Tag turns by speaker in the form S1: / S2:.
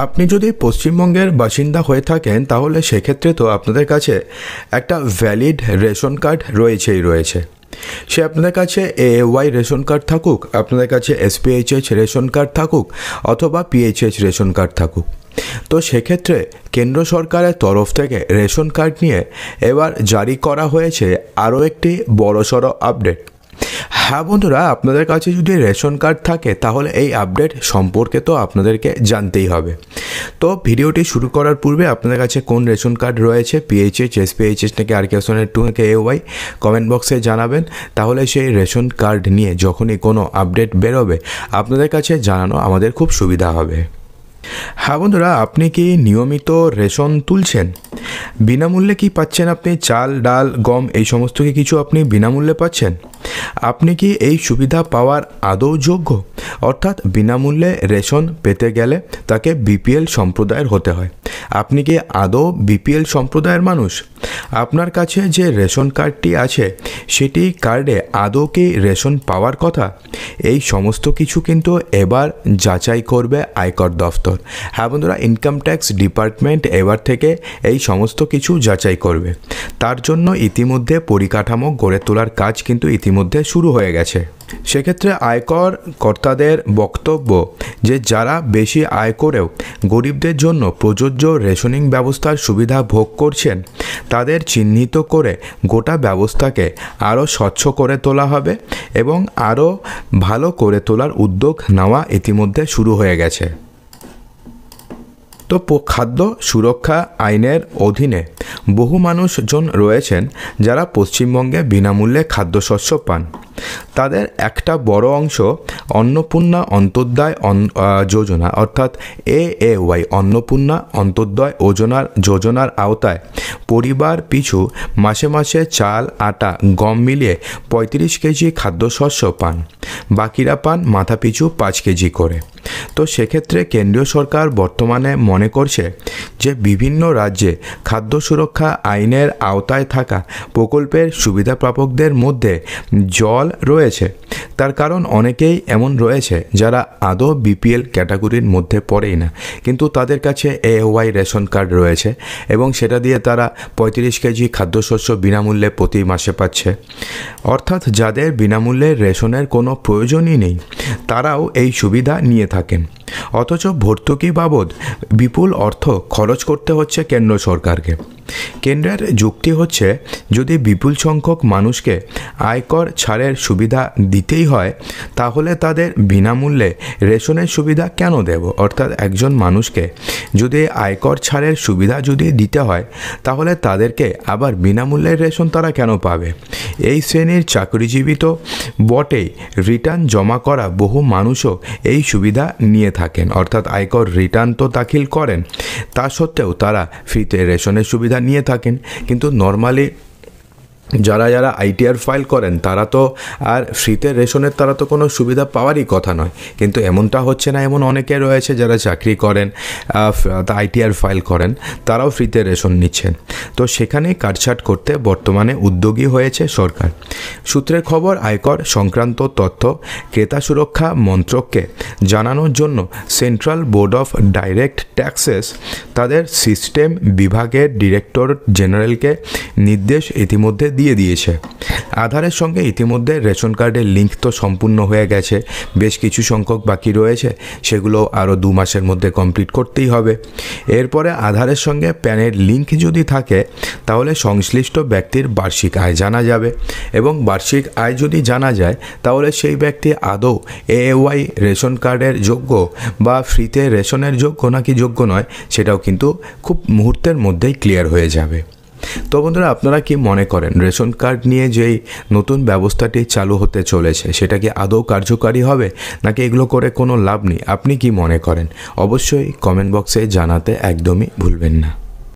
S1: আপনি যদি পশ্চিমবঙ্গের বাসিন্দা হয়ে থাকেন তাহলে সেক্ষেত্রে তো আপনাদের কাছে একটা ভ্যালিড রেশন কার্ড রয়েছে। সে আপনাদের কাছে AAY রেশন কার্ড থাকুক, আপনাদের কাছে SPHH রেশন কার্ড থাকুক অথবা PHH রেশন কার্ড থাকুক। তো সেক্ষেত্রে কেন্দ্র সরকারের তরফ থেকে রেশন কার্ড নিয়ে এবার জারি করা হয়েছে আরও একটি বড়সড় আপডেট। হ্যাঁ বন্ধুরা, আপনাদের কাছে যদি রেশন কার্ড থাকে তাহলে এই আপডেট সম্পর্কে তো আপনাদেরকে জানতেই হবে। তো ভিডিওটি শুরু করার পূর্বে আপনাদের কাছে কোন রেশন কার্ড রয়েছে, PHH, SPHH নাকি RK-112 নাকি AAY, কমেন্ট বক্সে জানাবেন। তাহলে সেই রেশন কার্ড নিয়ে যখনই কোনো আপডেট বেরোবে আপনাদের কাছে জানানো আমাদের খুব সুবিধা হবে। হ্যাঁ বন্ধুরা, আপনি কি নিয়মিত রেশন তুলছেন? বিনামূল্যে কি পাচ্ছেন আপনি? চাল, ডাল, গম এই সমস্ত কিছু আপনি বিনামূল্যে পাচ্ছেন? আপনি কি এই সুবিধা পাওয়ার আদৌ যোগ্য? অর্থাৎ বিনামূল্যে রেশন পেতে গেলে তাকে BPL সম্প্রদায়ের হতে হয়। আপনি কি আদৌ BPL সম্প্রদায়ের মানুষ? আপনার কাছে যে রেশন কার্ডটি আছে সেটি কার্ডে আদৌ কি রেশন পাওয়ার কথা? এই সমস্ত কিছু কিন্তু এবার যাচাই করবে আয়কর দফতর। হ্যাঁ বন্ধুরা, ইনকাম ট্যাক্স ডিপার্টমেন্ট এবার থেকে এই সমস্ত কিছু যাচাই করবে। তার জন্য ইতিমধ্যে পরিকাঠামো গড়ে তোলার কাজ কিন্তু ইতিমধ্যে শুরু হয়ে গেছে। সেক্ষেত্রে আয়কর কর্তাদের বক্তব্য যে যারা বেশি আয় করেও গরিবদের জন্য প্রযোজ্য রেশনিং ব্যবস্থার সুবিধা ভোগ করছেন তাদের চিহ্নিত করে গোটা ব্যবস্থাকে আরও স্বচ্ছ করে তোলা হবে এবং আরও ভালো করে তোলার উদ্যোগ নেওয়া ইতিমধ্যে শুরু হয়ে গেছে। তো খাদ্য সুরক্ষা আইনের অধীনে বহু মানুষজন রয়েছেন যারা পশ্চিমবঙ্গে বিনামূল্যে খাদ্যশস্য পান। তাদের একটা বড় অংশ অন্নপূর্ণা অন্তোদয় যোজনা অর্থাৎ AAY অন্নপূর্ণা অন্তোদয় যোজনার আওতায় পরিবার পিছু মাসে মাসে চাল, আটা, গম মিলিয়ে 35 কেজি খাদ্যশস্য পান। বাকিরা পান মাথাপিছু 5 কেজি করে। তো সেক্ষেত্রে কেন্দ্রীয় সরকার বর্তমানে মনে করছে যে বিভিন্ন রাজ্যে খাদ্য সুরক্ষা আইনের আওতায় থাকা প্রকল্পের সুবিধাপ্রাপকদের মধ্যে জল রয়েছে। তার কারণ অনেকেই এমন রয়েছে যারা আদৌ BPL ক্যাটাগরির মধ্যে পড়েই না, কিন্তু তাদের কাছে AAY রেশন কার্ড রয়েছে এবং সেটা দিয়ে তারা 35 কেজি খাদ্যশস্য বিনামূল্যে প্রতি মাসে পাচ্ছে। অর্থাৎ যাদের বিনামূল্যে রেশনের কোনো প্রয়োজনই নেই তারাও এই সুবিধা নিয়ে থাকেন। অথচ ভর্তুকি বাবদ বিপুল অর্থ খরচ করতে হচ্ছে কেন্দ্র সরকারকে। কেন্দ্রের যুক্তি হচ্ছে যদি বিপুল সংখ্যক মানুষকে আয়কর ছাড়ের সুবিধা দিতেই হয় তাহলে তাদের বিনামূল্যে রেশনের সুবিধা কেন দেব? অর্থাৎ একজন মানুষকে যদি আয়কর ছাড়ের সুবিধা যদি দিতে হয় তাহলে তাদেরকে আবার বিনামূল্যে রেশন তারা কেন পাবে? এই শ্রেণীর চাকরিজীবী তো বটেই, রিটার্ন জমা করা বহু মানুষও এই সুবিধা নিয়ে থাকেন। অর্থাৎ আয়কর রিটার্ন তো দাখিল করেন, তা সত্ত্বেও তারা ফ্রিতে রেশনের সুবিধা নিয়ে থাকেন। কিন্তু নর্মালি যারা ITR ফাইল করেন তারা তো আর ফ্রিতে রেশনের তারা তো কোনো সুবিধা পাওয়ারই কথা নয়। কিন্তু এমনটা হচ্ছে না, এমন অনেকে রয়েছে যারা চাকরি করেন, ITR ফাইল করেন, তারাও ফ্রিতে রেশন নিচ্ছেন। তো সেখানেই কাটছাট করতে বর্তমানে উদ্যোগী হয়েছে সরকার। সূত্রের খবর, আয়কর সংক্রান্ত তথ্য ক্রেতা সুরক্ষা মন্ত্রককে জানানোর জন্য central board of direct taxes তাদের সিস্টেম বিভাগের ডিরেক্টর জেনারেলকে নির্দেশ ইতিমধ্যে দিয়ে দিয়েছে। আধারের সঙ্গে ইতিমধ্যে রেশন কার্ডের লিঙ্ক তো সম্পূর্ণ হয়ে গেছে, বেশ কিছু সংখ্যক বাকি রয়েছে, সেগুলো আরও 2 মাসের মধ্যে কমপ্লিট করতেই হবে। এরপরে আধারের সঙ্গে প্যানের লিঙ্ক যদি থাকে তাহলে সংশ্লিষ্ট ব্যক্তির বার্ষিক আয় জানা যাবে এবং বার্ষিক আয় যদি জানা যায় তাহলে সেই ব্যক্তি আদৌ AAY রেশন কার্ডের যোগ্য বা ফ্রিতে রেশনের যোগ্য নাকি যোগ্য নয় সেটাও কিন্তু খুব মুহূর্তের মধ্যেই ক্লিয়ার হয়ে যাবে। তো বন্ধুরা, আপনারা কি মনে করেন রেশন কার্ড নিয়ে যেই নতুন ব্যবস্থাটি চালু হতে চলেছে সেটা কি আদৌ কার্যকারী হবে নাকি এগুলো করে কোনো লাভ নেই? আপনি কি মনে করেন? অবশ্যই কমেন্ট বক্সে জানাতে একদমই ভুলবেন না।